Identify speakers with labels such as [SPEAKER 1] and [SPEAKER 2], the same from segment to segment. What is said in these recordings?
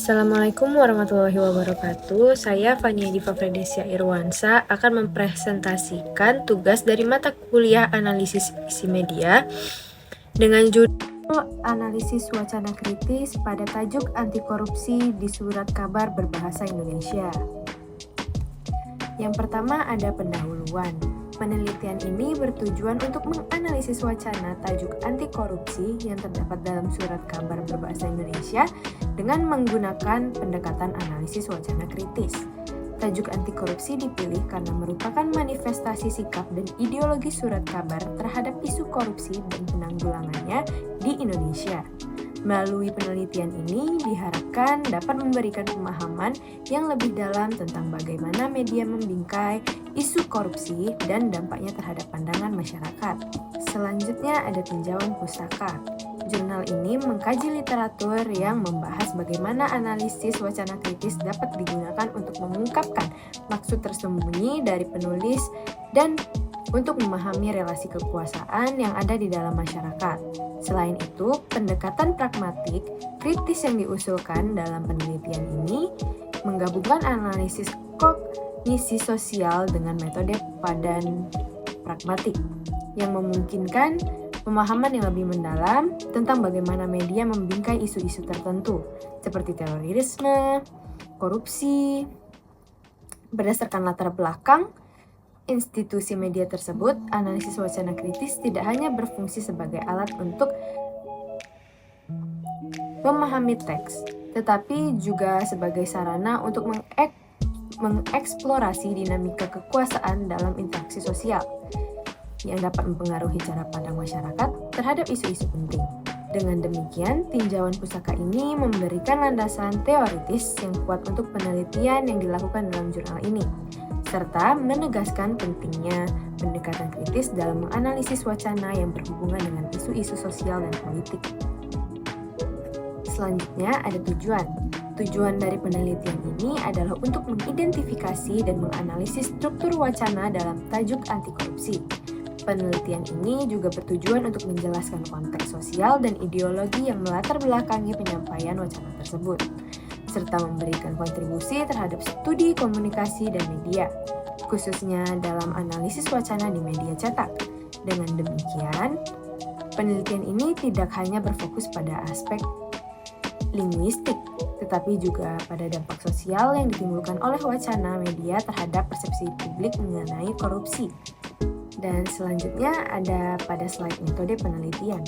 [SPEAKER 1] Assalamualaikum warahmatullahi wabarakatuh. Saya Fania Diva Fredesia Irwansa akan mempresentasikan tugas dari mata kuliah analisis isi media dengan judul Analisis Wacana Kritis pada tajuk Anti Korupsi di Surat Kabar Berbahasa Indonesia. Yang pertama ada pendahuluan. Penelitian ini bertujuan untuk menganalisis wacana tajuk anti korupsi yang terdapat dalam surat kabar berbahasa Indonesia dengan menggunakan pendekatan analisis wacana kritis. Tajuk anti korupsi dipilih karena merupakan manifestasi sikap dan ideologi surat kabar terhadap isu korupsi dan penanggulangannya di Indonesia. Melalui penelitian ini diharapkan dapat memberikan pemahaman yang lebih dalam tentang bagaimana media membingkai isu korupsi dan dampaknya terhadap pandangan masyarakat. Selanjutnya ada tinjauan pustaka. Jurnal ini mengkaji literatur yang membahas bagaimana analisis wacana kritis dapat digunakan untuk mengungkapkan maksud tersembunyi dari penulis dan untuk memahami relasi kekuasaan yang ada di dalam masyarakat. Selain itu, pendekatan pragmatik kritis yang diusulkan dalam penelitian ini menggabungkan analisis kognisi sosial dengan metode padan pragmatik yang memungkinkan pemahaman yang lebih mendalam tentang bagaimana media membingkai isu-isu tertentu seperti terorisme, korupsi. Berdasarkan latar belakang institusi media tersebut, analisis wacana kritis tidak hanya berfungsi sebagai alat untuk memahami teks, tetapi juga sebagai sarana untuk mengeksplorasi dinamika kekuasaan dalam interaksi sosial yang dapat mempengaruhi cara pandang masyarakat terhadap isu-isu penting. Dengan demikian, tinjauan pustaka ini memberikan landasan teoritis yang kuat untuk penelitian yang dilakukan dalam jurnal ini, serta menegaskan pentingnya pendekatan kritis dalam menganalisis wacana yang berhubungan dengan isu-isu sosial dan politik. Selanjutnya ada tujuan. Tujuan dari penelitian ini adalah untuk mengidentifikasi dan menganalisis struktur wacana dalam tajuk anti korupsi. Penelitian ini juga bertujuan untuk menjelaskan konteks sosial dan ideologi yang melatar belakangi penyampaian wacana tersebut, serta memberikan kontribusi terhadap studi komunikasi dan media, khususnya dalam analisis wacana di media cetak. Dengan demikian, penelitian ini tidak hanya berfokus pada aspek linguistik, tetapi juga pada dampak sosial yang ditimbulkan oleh wacana media terhadap persepsi publik mengenai korupsi. Dan selanjutnya ada pada slide metode penelitian.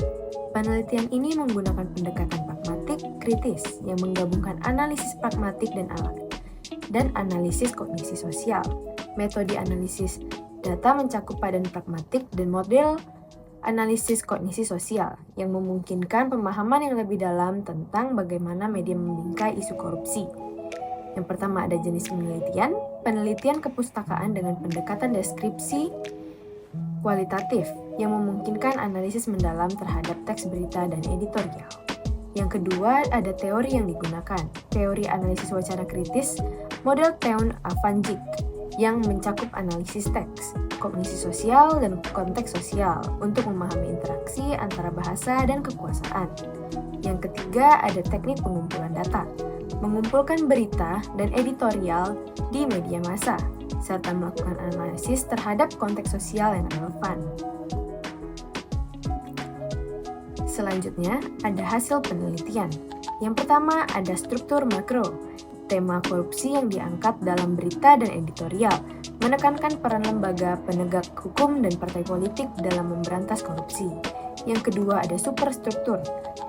[SPEAKER 1] Penelitian ini menggunakan pendekatan pragmatik kritis yang menggabungkan analisis pragmatik dan analisis kognisi sosial. Metode analisis data mencakup padan pragmatik dan model analisis kognisi sosial yang memungkinkan pemahaman yang lebih dalam tentang bagaimana media membingkai isu korupsi. Yang pertama ada jenis penelitian kepustakaan dengan pendekatan deskripsi kualitatif yang memungkinkan analisis mendalam terhadap teks berita dan editorial. Yang kedua, ada teori yang digunakan. Teori analisis wacana kritis, model Teun-Avanjic, yang mencakup analisis teks, kognisi sosial, dan konteks sosial untuk memahami interaksi antara bahasa dan kekuasaan. Yang ketiga, ada teknik pengumpulan data, mengumpulkan berita dan editorial di media massa, serta melakukan analisis terhadap konteks sosial yang relevan. Selanjutnya, ada hasil penelitian. Yang pertama, ada struktur makro, tema korupsi yang diangkat dalam berita dan editorial, menekankan peran lembaga penegak hukum dan partai politik dalam memberantas korupsi. Yang kedua, ada superstruktur,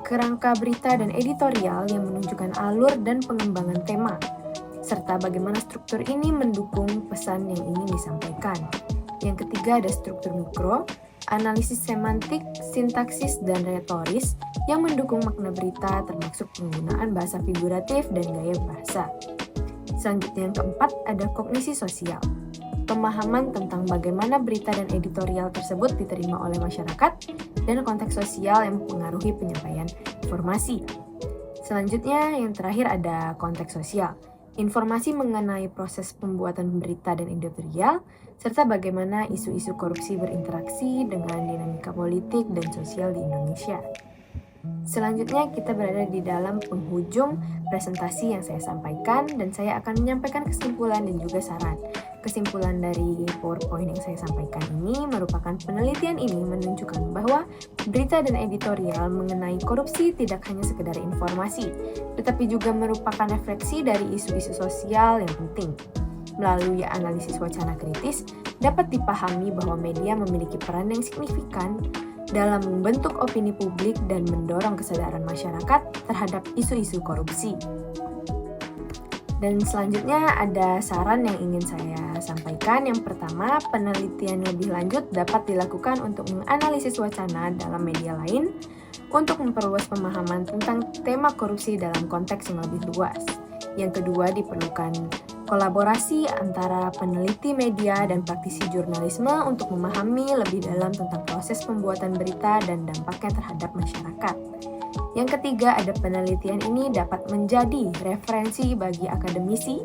[SPEAKER 1] kerangka berita dan editorial yang menunjukkan alur dan pengembangan tema, serta bagaimana struktur ini mendukung pesan yang ingin disampaikan. Yang ketiga ada struktur mikro, analisis semantik, sintaksis, dan retoris yang mendukung makna berita termasuk penggunaan bahasa figuratif dan gaya bahasa. Selanjutnya yang keempat ada kognisi sosial, pemahaman tentang bagaimana berita dan editorial tersebut diterima oleh masyarakat dan konteks sosial yang mempengaruhi penyampaian informasi. Selanjutnya yang terakhir ada konteks sosial, informasi mengenai proses pembuatan berita dan editorial, serta bagaimana isu-isu korupsi berinteraksi dengan dinamika politik dan sosial di Indonesia. Selanjutnya kita berada di dalam penghujung presentasi yang saya sampaikan dan saya akan menyampaikan kesimpulan dan juga saran. Kesimpulan dari PowerPoint yang saya sampaikan ini merupakan penelitian ini menunjukkan bahwa berita dan editorial mengenai korupsi tidak hanya sekedar informasi, tetapi juga merupakan refleksi dari isu-isu sosial yang penting. Melalui analisis wacana kritis, dapat dipahami bahwa media memiliki peran yang signifikan dalam membentuk opini publik dan mendorong kesadaran masyarakat terhadap isu-isu korupsi. Dan selanjutnya ada saran yang ingin saya sampaikan. Yang pertama, penelitian lebih lanjut dapat dilakukan untuk menganalisis wacana dalam media lain untuk memperluas pemahaman tentang tema korupsi dalam konteks yang lebih luas. Yang kedua, diperlukan kolaborasi antara peneliti media dan praktisi jurnalisme untuk memahami lebih dalam tentang proses pembuatan berita dan dampaknya terhadap masyarakat. Yang ketiga, ada penelitian ini dapat menjadi referensi bagi akademisi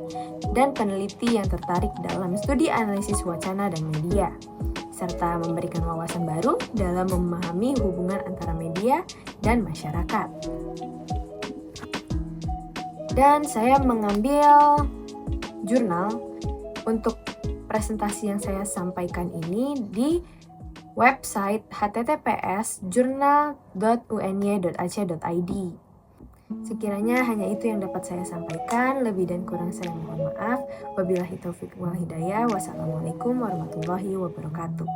[SPEAKER 1] dan peneliti yang tertarik dalam studi analisis wacana dan media, serta memberikan wawasan baru dalam memahami hubungan antara media dan masyarakat. Dan saya mengambil jurnal untuk presentasi yang saya sampaikan ini di website https://journal.uny.ac.id. Sekiranya hanya itu yang dapat saya sampaikan, lebih dan kurang saya mohon maaf. Wabillahi taufiq wal hidayah. Wassalamualaikum warahmatullahi wabarakatuh.